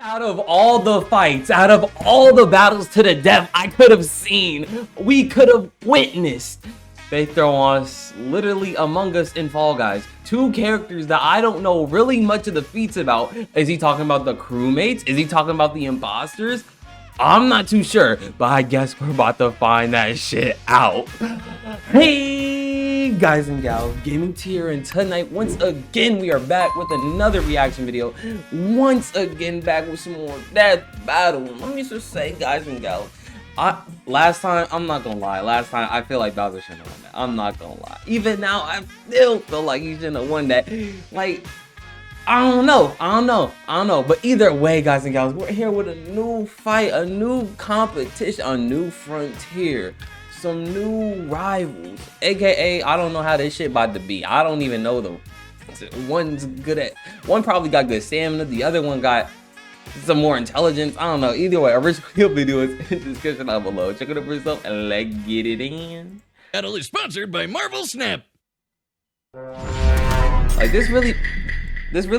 Out of all the fights, out of all the battles to the death I could have seen, we could have witnessed, they throw us literally Among Us and Fall Guys. Two characters that I don't know really much of the feats about. Is he talking about the crewmates? Is he talking about the imposters? I'm not too sure, but I guess we're about to find that shit out. Hey guys and gals, Gaming Tier, and tonight once again we are back with another reaction video. Once again back with some more Death Battle. Let me just say, guys and gals, last time, I'm not gonna lie, last time I feel like Bowser shouldn't have won that. I'm not gonna lie. Even now I still feel like he shouldn't have won that. Like, I don't know. But either way, guys and gals, we're here with a new fight, a new competition, a new frontier, some new rivals. AKA, I don't know how this shit about to be. I don't even know the one's good at. One probably got good stamina. The other one got some more intelligence. I don't know. Either way, original video is in the description down below. Check it out for yourself and let's get it in. Battle is sponsored by Marvel Snap. Like this really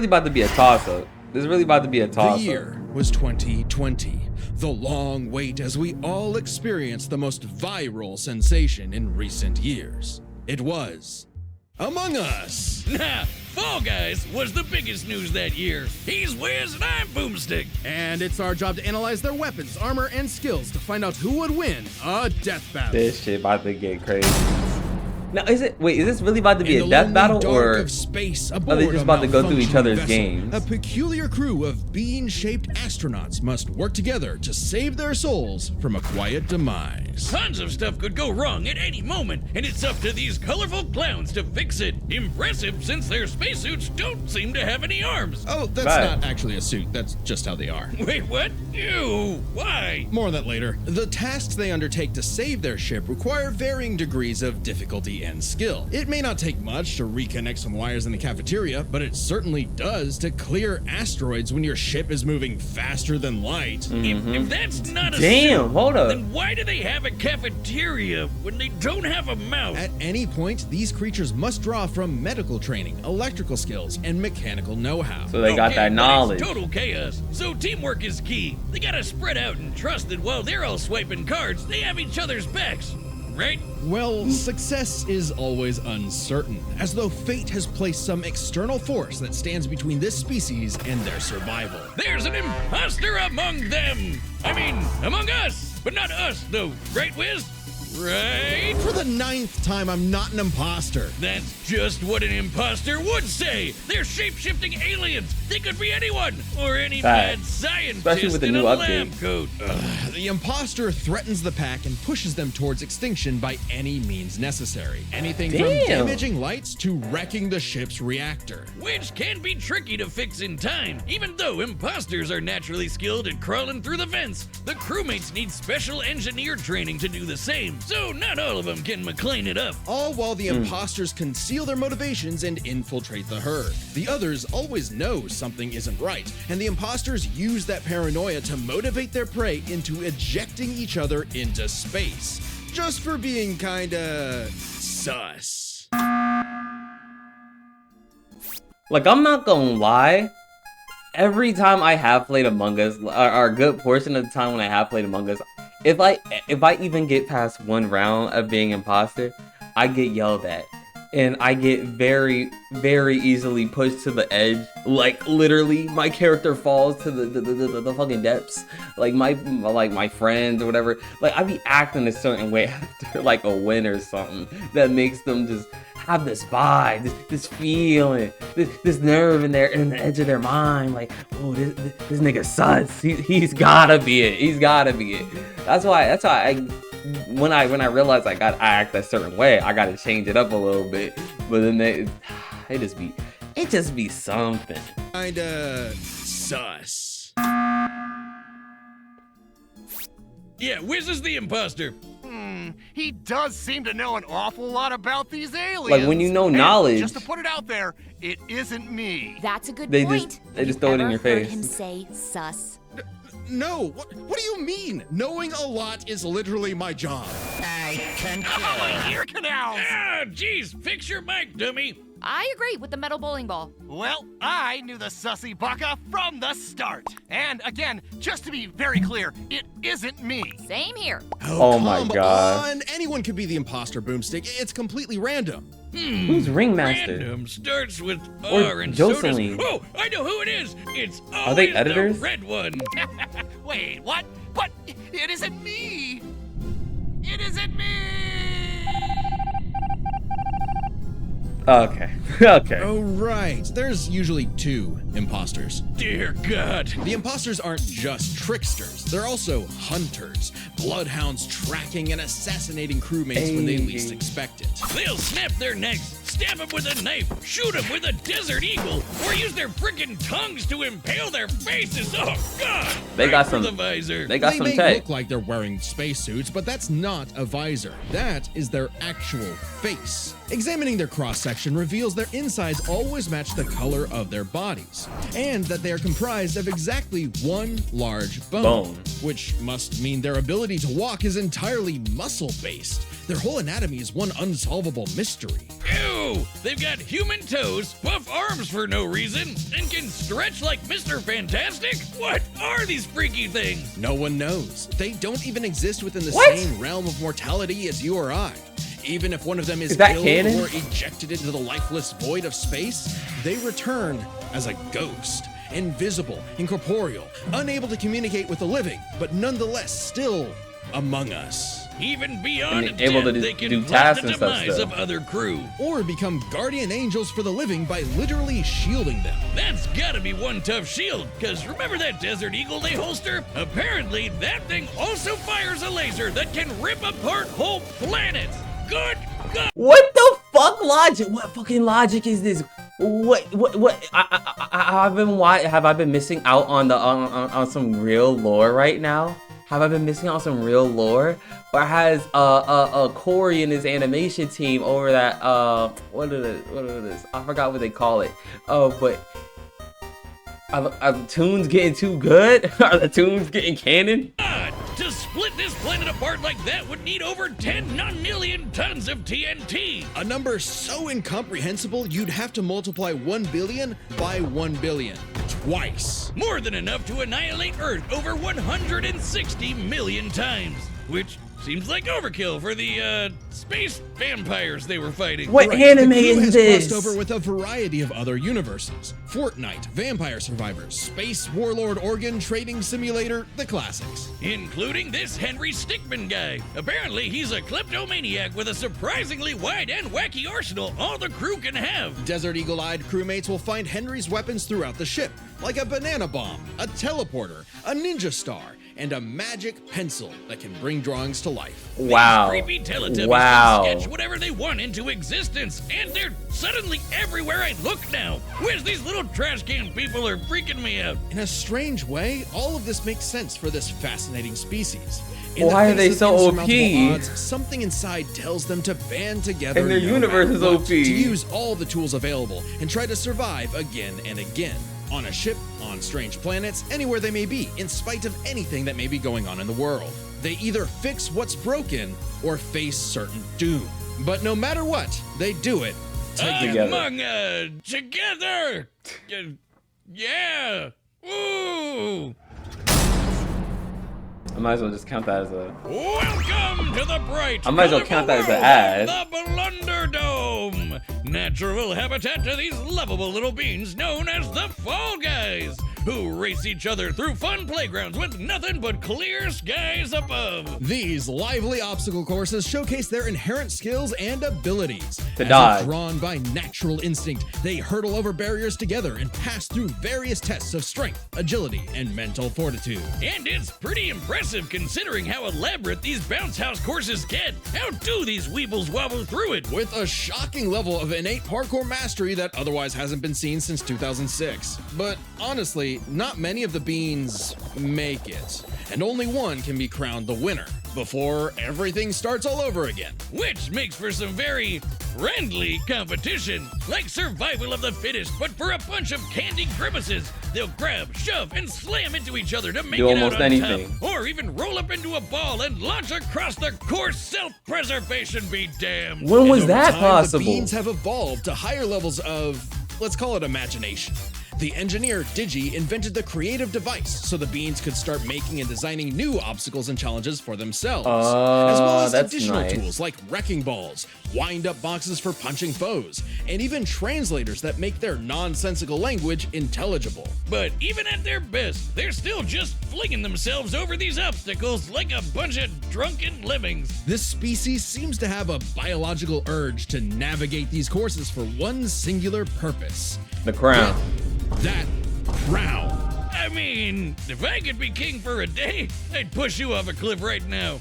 about to be a toss-up. The year was 2020. The long wait as we all experienced the most viral sensation in recent years. It was Among Us. Nah, Fall Guys was the biggest news that year. He's Wiz and I'm Boomstick. And it's our job to analyze their weapons, armor, and skills to find out who would win a death battle. This shit about to get crazy. Now, is this really about to be a death battle, or are they just about to go through each other's games? A peculiar crew of bean-shaped astronauts must work together to save their souls from a quiet demise. Tons of stuff could go wrong at any moment, and it's up to these colorful clowns to fix it. Impressive, since their spacesuits don't seem to have any arms. Oh, that's not actually a suit. That's just how they are. Wait, what? Ew, why? More on that later. The tasks they undertake to save their ship require varying degrees of difficulty and skill. It may not take much to reconnect some wires in the cafeteria, but it certainly does to clear asteroids when your ship is moving faster than light. If that's not a Damn, suit, hold up. then why do they have a cafeteria when they don't have a mouth? At any point, these creatures must draw from medical training, electrical skills, and mechanical know-how. So they got that but knowledge. it's total chaos. So teamwork is key. They gotta spread out and trust that while they're all swiping cards, they have each other's backs. Right? Well, success is always uncertain, as though fate has placed some external force that stands between this species and their survival. There's an imposter among them. I mean, among us, but not us though, right, Wiz? Right? For the 9th time, I'm not an imposter. That's just what an imposter would say. They're shape-shifting aliens. They could be anyone or any mad scientist Especially with the in new a update. lab coat. The imposter threatens the pack and pushes them towards extinction by any means necessary. Anything from damaging lights to wrecking the ship's reactor. Which can be tricky to fix in time. Even though imposters are naturally skilled at crawling through the vents, the crewmates need special engineer training to do the same. So not all of them can McLean it up. All while the imposters conceal their motivations and infiltrate the herd. The others always know something isn't right, and the imposters use that paranoia to motivate their prey into ejecting each other into space. Just for being kinda sus. Like, I'm not gonna lie, every time I have played Among Us, or a good portion of the time when I have played Among Us, if I even get past one round of being imposter, I get yelled at. And I get very, very easily pushed to the edge. Like, literally, my character falls to the fucking depths. Like my friends or whatever. Like, I be acting a certain way after, like, a win or something that makes them just have this vibe, this feeling, this nerve in the edge of their mind. Like, oh, this nigga sus. He's gotta be it. He's gotta be it. That's why when I realized I act a certain way, I gotta change it up a little bit. But then it just be something. Kinda sus. Yeah, Wiz is the imposter. He does seem to know an awful lot about these aliens. Like, when you know knowledge, just to put it out there, it isn't me. That's a good they point. just throw it in your face. Heard him say sus. No, what do you mean? Knowing a lot is literally my job. Ear canals. Ah, jeez, fix your mic, dummy. I agree with the metal bowling ball. Well, I knew the sussy baka from the start. And again, just to be very clear, it isn't me. Same here. Oh my come God. on. Anyone could be the imposter, Boomstick. It's completely random. Who's Ringmaster? Random starts with Or R and so does... Jocelyn. Oh, I know who it is. It's always Are they editors? the red one. Wait, what? But it isn't me. It isn't me. Okay. Okay. Oh, right. There's usually 2 imposters. Dear God. The imposters aren't just tricksters, they're also hunters, bloodhounds tracking and assassinating crewmates when they least expect it. They'll snap their necks, stab them with a knife, shoot them with a desert eagle, or use their frickin' tongues to impale their faces. Oh, God. They Right got for some- the visor. They got They some may tech. look like they're wearing spacesuits, but that's not a visor. That is their actual face. Examining their cross-section reveals their insides always match the color of their bodies, and that they are comprised of exactly one large bone, which must mean their ability to walk is entirely muscle-based. Their whole anatomy is one unsolvable mystery. Ew! They've got human toes, buff arms for no reason, and can stretch like Mr. Fantastic? What are these freaky things? No one knows. They don't even exist within the What? same realm of mortality as you or I. Even if one of them is that killed canon? or ejected into the lifeless void of space, they return as a ghost, invisible, incorporeal, unable to communicate with the living, but nonetheless still among us. Even beyond And able to death, they can do plot tasks the and stuff demise still. of other crew. Or become guardian angels for the living by literally shielding them. That's gotta be one tough shield, cause remember that Desert Eagle they holster? Apparently, that thing also fires a laser that can rip apart whole planets. Good God! What the fuck logic? What fucking logic is this? What? Have I been missing out on the on some real lore right now? Have I been missing out on some real lore? Or has Corey and his animation team over that what is it? I forgot what they call it. But are the tunes getting too good? Are the tunes getting canon? God, to split this planet apart like that would need over 10 nonillion tons of TNT. A number so incomprehensible you'd have to multiply 1 billion by 1 billion. Twice. More than enough to annihilate Earth over 160 million times. Which seems like overkill for the space vampires they were fighting. What Right, anime the crew is has this? crossed over with a variety of other universes. Fortnite, Vampire Survivors, Space Warlord Organ Trading Simulator, the classics. Including this Henry Stickmin guy. Apparently, he's a kleptomaniac with a surprisingly wide and wacky arsenal all the crew can have. Desert Eagle-eyed crewmates will find Henry's weapons throughout the ship, like a banana bomb, a teleporter, a ninja star, and a magic pencil that can bring drawings to life. Wow. These creepy Teletubbies Wow. can sketch whatever they want into existence, and they're suddenly everywhere I look now. Where's these little trash can people are freaking me out. In a strange way, all of this makes sense for this fascinating species. Why are the they face of so insurmountable OP? odds, something inside tells them to band together. And their no universe matter is what, OP. To use all the tools available and try to survive again and again. On a ship, on strange planets, anywhere they may be, in spite of anything that may be going on in the world. They either fix what's broken or face certain doom. But no matter what, they do it together. Together. Yeah. Ooh. I might as well just count that as a. Welcome to the bright, I might as well count that as an ad. The Blunderdome, natural habitat to these lovable little beings known as the Fall Guys, who race each other through fun playgrounds with nothing but clear skies above. These lively obstacle courses showcase their inherent skills and abilities. To As if dodge. drawn by natural instinct, they hurdle over barriers together and pass through various tests of strength, agility, and mental fortitude. And it's pretty impressive considering how elaborate these bounce house courses get. How do these weebles wobble through it? With a shocking level of innate parkour mastery that otherwise hasn't been seen since 2006. But honestly, not many of the beans make it, and only one can be crowned the winner before everything starts all over again. Which makes for some very friendly competition, like survival of the fittest, but for a bunch of candy grimaces. They'll grab, shove, and slam into each other to make Do it out almost on anything. top, or even roll up into a ball and launch across the course. Self-preservation be damned. When was And over that time, possible? The beans have evolved to higher levels of, let's call it imagination. The engineer Digi invented the creative device so the beans could start making and designing new obstacles and challenges for themselves, as well as that's additional nice. tools like wrecking balls, wind-up boxes for punching foes, and even translators that make their nonsensical language intelligible. But even at their best, they're still just flinging themselves over these obstacles like a bunch of drunken lemmings. This species seems to have a biological urge to navigate these courses for one singular purpose. The crown. That crown. I mean, if I could be king for a day, I'd push you off a cliff right now.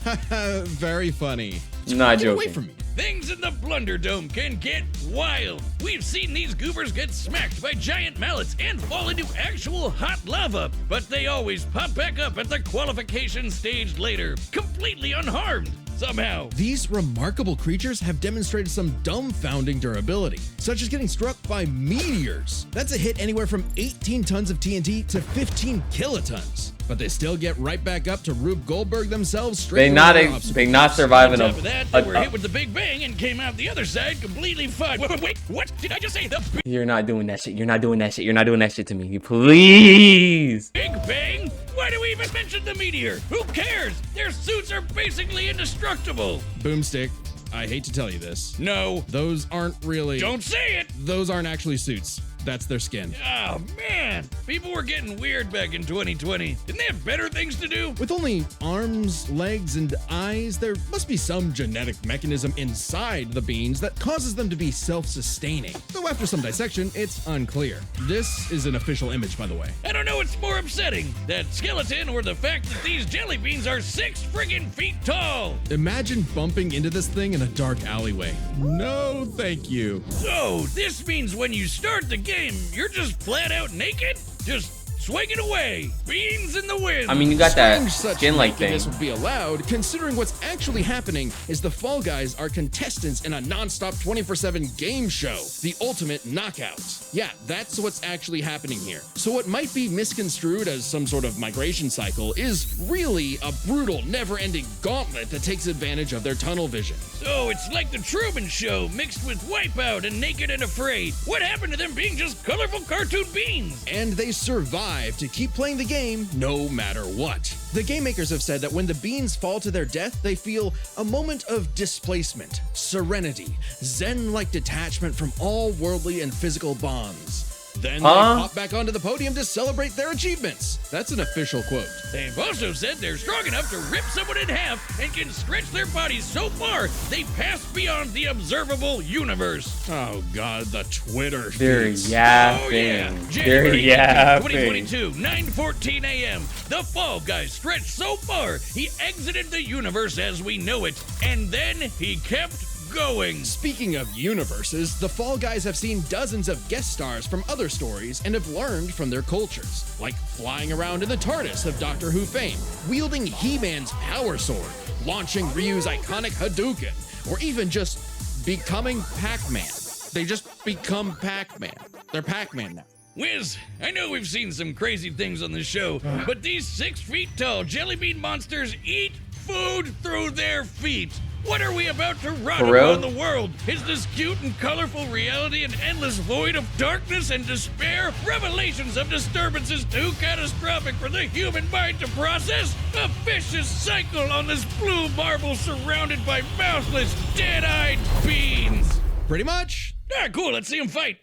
Very funny. Not Get away joking. from me. Things in the Blunder Dome can get wild. We've seen these goobers get smacked by giant mallets and fall into actual hot lava, but they always pop back up at the qualification stage later, completely unharmed. Somehow. These remarkable creatures have demonstrated some dumbfounding durability, such as getting struck by meteors. That's a hit anywhere from 18 tons of TNT to 15 kilotons. But they still get right back up to Rube Goldberg themselves straight They from not their they obstacles. not surviving On top of that, they were a hit with the Big Bang and came out the other side completely fine. Wait, what did I just say? The You're not doing that shit. You're not doing that shit. You're not doing that shit to me. Please. Big Bang? Why do we even mention the meteor? Who cares? Their suits are basically indestructible. Boomstick, I hate to tell you this. No, Those aren't really. don't say it. Those aren't actually suits. That's their skin. Oh man, people were getting weird back in 2020. Didn't they have better things to do? With only arms, legs, and eyes, there must be some genetic mechanism inside the beans that causes them to be self-sustaining. Though after some dissection, it's unclear. This is an official image, by the way. I don't know what's more upsetting, that skeleton or the fact that these jelly beans are 6 friggin' feet tall. Imagine bumping into this thing in a dark alleyway. No, thank you. So, this means when you start the game, you're just flat out naked? Just swinging away, beans in the wind. I mean, you got Strange that such skin-like thing. nakedness would be allowed, considering what's actually happening is the Fall Guys are contestants in a non-stop 24/7 game show, the Ultimate Knockout. Yeah, that's what's actually happening here. So what might be misconstrued as some sort of migration cycle is really a brutal, never-ending gauntlet that takes advantage of their tunnel vision. So it's like the Truman Show mixed with Wipeout and Naked and Afraid. What happened to them being just colorful cartoon beans? And they survive to keep playing the game no matter what. The game makers have said that when the beans fall to their death, they feel a moment of displacement, serenity, zen-like detachment from all worldly and physical bonds. Then they pop back onto the podium to celebrate their achievements. That's an official quote. They've also said they're strong enough to rip someone in half and can stretch their bodies so far they pass beyond the observable universe. Oh god, the Twitter They're feeds. yapping. Oh yeah, They're January yapping. 2022, 9:14 a.m. The Fall Guy stretched so far he exited the universe as we know it, and then he kept going. Speaking of universes, the Fall Guys have seen dozens of guest stars from other stories and have learned from their cultures, like flying around in the TARDIS of Doctor Who fame, wielding He-Man's power sword, launching Ryu's iconic Hadouken, or even just becoming Pac-Man. They just become Pac-Man. They're Pac-Man now. Wiz, I know we've seen some crazy things on the show, but these 6 feet tall jelly bean monsters eat food through their feet. What are we about to run For real? around the world? Is this cute and colorful reality an endless void of darkness and despair? Revelations of disturbances too catastrophic for the human mind to process? A vicious cycle on this blue marble surrounded by mouthless, dead-eyed beans. Pretty much. Ah, cool, let's see them fight.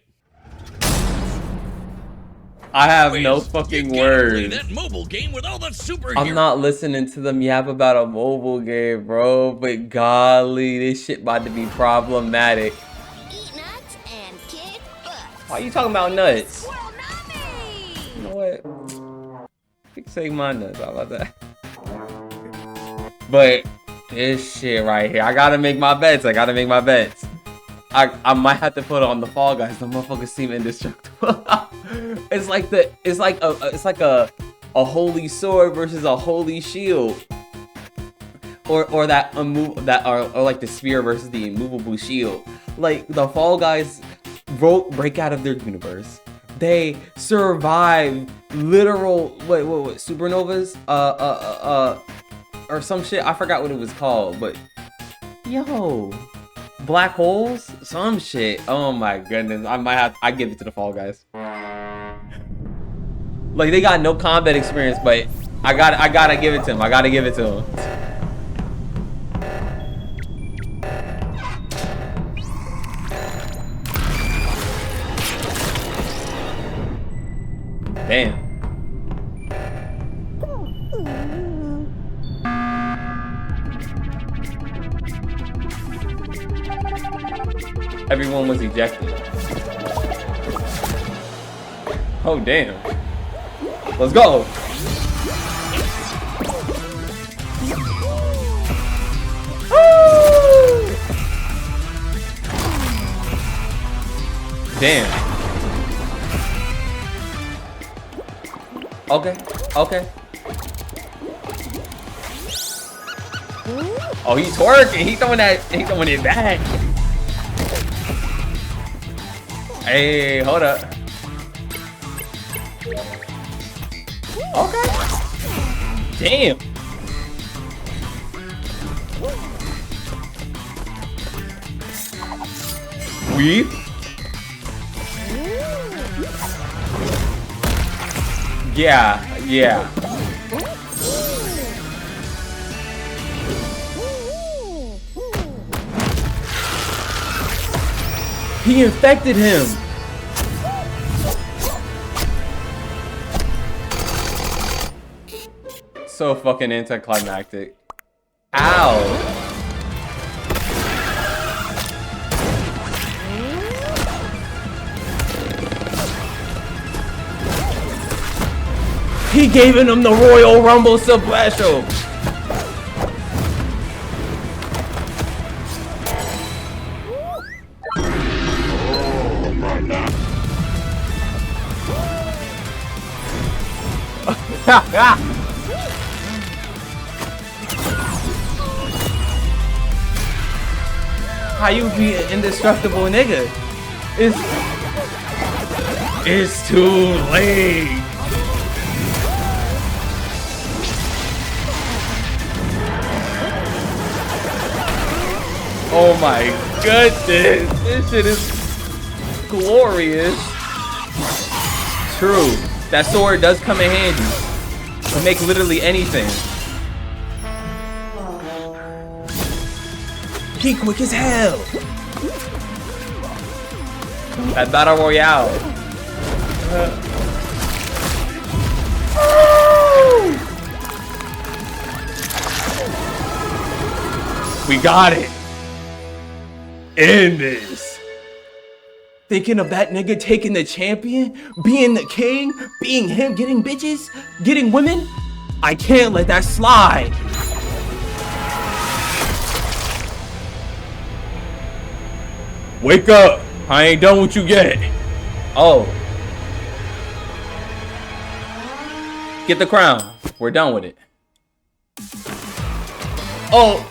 I have no Wiz, fucking you gotta play words. that mobile game with all the superheroes. I'm not listening to them yap about a mobile game, bro. But golly, this shit about to be problematic. Eat nuts and kick butt. Why you talking about nuts? Well, not me. You know what? Fixate my nuts. How about that? But this shit right here, I gotta make my bets. I might have to put on the Fall Guys. The motherfuckers seem indestructible. it's like a holy sword versus a holy shield. or that or like the spear versus the immovable shield. Like the Fall Guys break out of their universe. They survive literal what supernovas or some shit. I forgot what it was called, but yo, black holes, some shit. Oh my goodness, I give it to the Fall Guys. Like they got no combat experience, but I gotta give it to them. I gotta give it to them. Damn. Everyone was ejected. Oh damn. Let's go. Woo! Damn. Okay. Oh, he's twerking. He's throwing it back. Hey, hold up. Okay. Damn. Weave. Yeah. He infected him. So fucking anticlimactic. Ow. He gave him the Royal Rumble Special. How you be an indestructible nigga? It's too late. Oh my goodness, this shit is glorious. True, that sword does come in handy to make literally anything. He quick as hell. That battle royale. We got it. End this. Thinking of that nigga taking the champion, being the king, being him, getting bitches, getting women? I can't let that slide. Wake up. I ain't done what you get. Oh. Get the crown. We're done with it. Oh.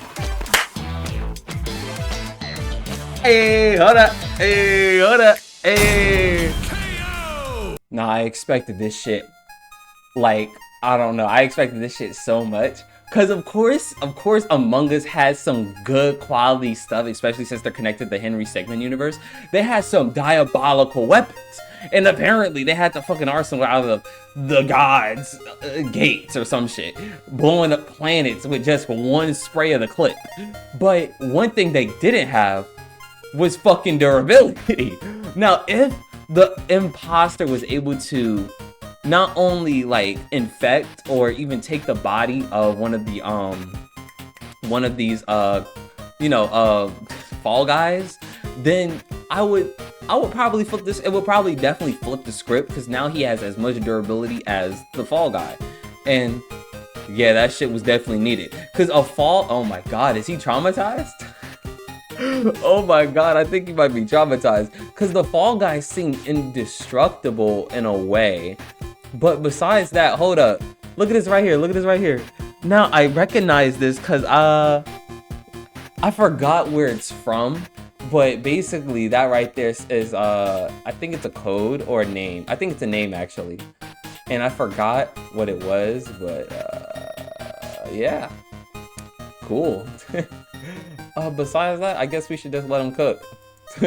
Hey, hold up. Hey, hold up. Hey. Nah, I expected this shit. Like, I don't know. I expected this shit so much. Cause of course, Among Us has some good quality stuff, especially since they're connected to the Henry Stegman universe. They had some diabolical weapons. And apparently they had the fucking arsenal out of the gods' gates or some shit. Blowing up planets with just one spray of the clip. But one thing they didn't have was fucking durability. Now, if the imposter was able to not only like infect or even take the body of one of these Fall Guys, then I would probably flip this. It would probably definitely flip the script, because now he has as much durability as the Fall Guy. And yeah, that shit was definitely needed. Because oh my god, is he traumatized? Oh my god, I think he might be traumatized. Because the Fall Guys seem indestructible in a way. But besides that, hold up. Look at this right here. Look at this right here. Now I recognize this because I forgot where it's from, but basically that right there is I think it's a code or a name. I think it's a name actually, and I forgot what it was, but yeah, cool. Besides that, I guess we should just let him cook.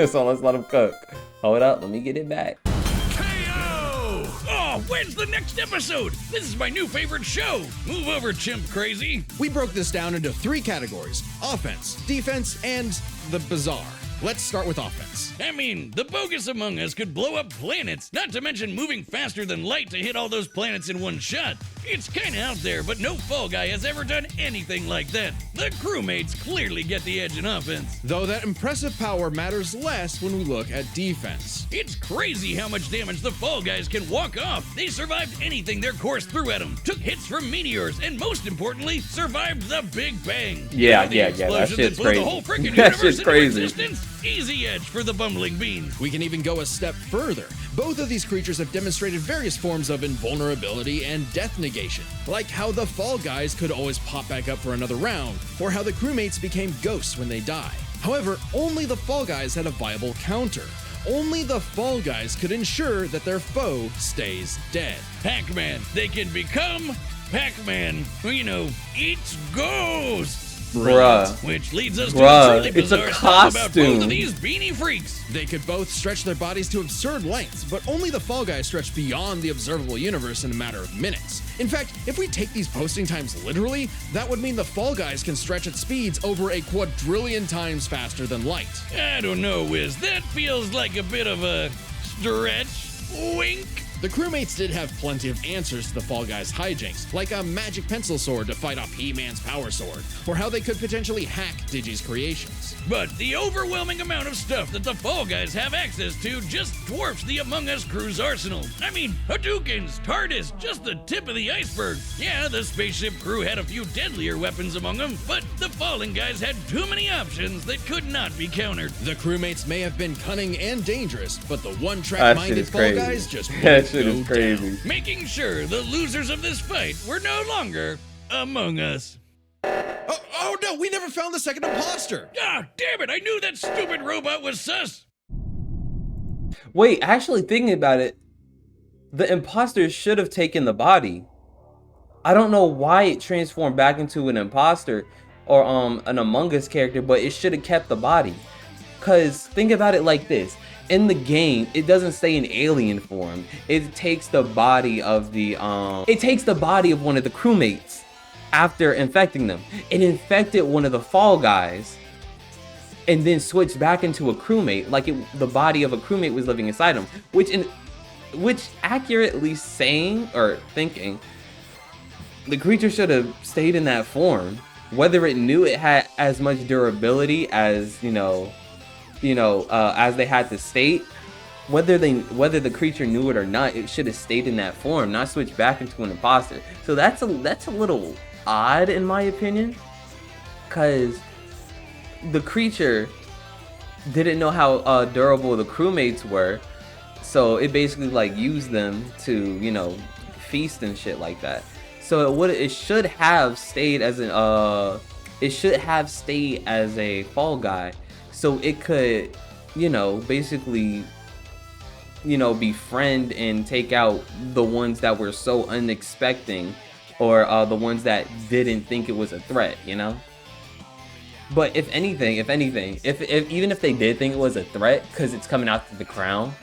So let's let him cook. Hold up, let me get it back. Hey-o! Oh, when's the next episode? This is my new favorite show. Move over, chimp crazy. We broke this down into 3 categories: offense, defense, and the bizarre. Let's start with offense. I mean, the bogus Among Us could blow up planets, not to mention moving faster than light to hit all those planets in one shot. It's kinda out there, but no Fall Guy has ever done anything like that. The crewmates clearly get the edge in offense. Though that impressive power matters less when we look at defense. It's crazy how much damage the Fall Guys can walk off. They survived anything their course threw at them, took hits from meteors, and most importantly, survived the Big Bang. Yeah, The yeah, explosion that shit's blew crazy. The whole freaking That universe shit's into crazy. existence. Easy edge for the bumbling beans. We can even go a step further. Both of these creatures have demonstrated various forms of invulnerability and death negation, like how the Fall Guys could always pop back up for another round, or how the crewmates became ghosts when they die. However, only the Fall Guys had a viable counter. Only the Fall Guys could ensure that their foe stays dead. Pac-Man, they can become Pac-Man, who, you know, eats ghosts. Bruh. Which leads us to Bruh, a truly it's a bizarre stuff about both costume. of these beanie freaks. They could both stretch their bodies to absurd lengths, but only the Fall Guys stretch beyond the observable universe in a matter of minutes. In fact, if we take these posting times literally, that would mean the Fall Guys can stretch at speeds over a quadrillion times faster than light. I don't know, Wiz. That feels like a bit of a stretch. Wink. The crewmates did have plenty of answers to the Fall Guys' hijinks, like a magic pencil sword to fight off He-Man's power sword, or how they could potentially hack Digi's creations. But the overwhelming amount of stuff that the Fall Guys have access to just dwarfs the Among Us crew's arsenal. I mean, Hadoukens, TARDIS, just the tip of the iceberg. Yeah, the spaceship crew had a few deadlier weapons among them, but the Fallen Guys had too many options that could not be countered. The crewmates may have been cunning and dangerous, but the That shit one-track-minded is Fall crazy. Guys just That wouldn't shit go is crazy. down. Making sure the losers of this fight were no longer among us. Oh no, we never found the second imposter! Ah, damn it, I knew that stupid robot was sus. Wait, actually thinking about it, the imposter should have taken the body. I don't know why it transformed back into an imposter or an Among Us character, but it should have kept the body. Cause think about it like this. In the game, it doesn't stay in alien form. It takes the body of the one of the crewmates after infecting them. It infected one of the Fall Guys and then switched back into a crewmate, like the body of a crewmate was living inside him, which accurately saying or thinking the creature should have stayed in that form, whether it knew it had as much durability as as they had to state, whether the creature knew it or not, it should have stayed in that form, not switch back into an imposter. So that's a little odd in my opinion, because the creature didn't know how durable the crewmates were, so it basically like used them to feast and shit like that. So it should have stayed as a Fall Guy, so it could basically befriend and take out the ones that were so unexpected, or the ones that didn't think it was a threat, But if anything, even if they did think it was a threat because it's coming out to the crown,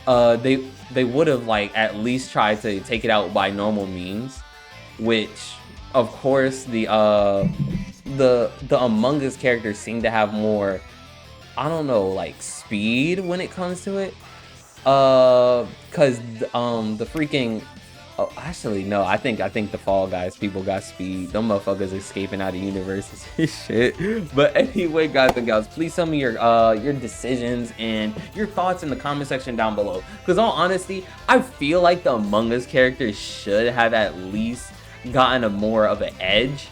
they would have like at least tried to take it out by normal means, which of course the Among Us characters seem to have more, I don't know, like speed when it comes to it. Cause the freaking actually no, I think the Fall Guys people got speed. Them motherfuckers escaping out of universes and shit. But anyway, guys and gals, please tell me your decisions and your thoughts in the comment section down below. Cause all honesty, I feel like the Among Us characters should have at least gotten a more of an edge.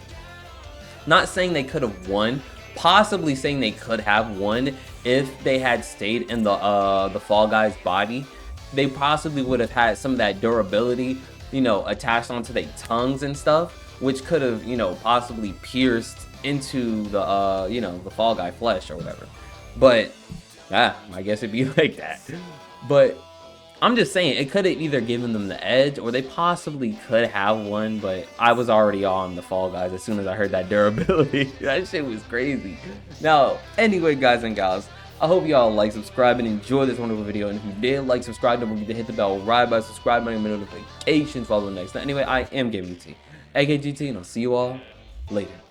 Not saying they could have won, possibly saying they could have won if they had stayed in the Fall Guys body. They possibly would have had some of that durability, attached onto their tongues and stuff, which could have, you know, possibly pierced into the, you know, the Fall Guy flesh or whatever. But, I guess it'd be like that. But I'm just saying, it could have either given them the edge, or they possibly could have one, but I was already on the Fall Guys as soon as I heard that durability. That shit was crazy. Now, anyway, guys and gals, I hope y'all like, subscribe, and enjoy this wonderful video. And if you did like, subscribe, don't forget to hit the bell right by subscribing and notifications. Follow the next. Anyway, I am GamerGT, aka GT, and I'll see you all later.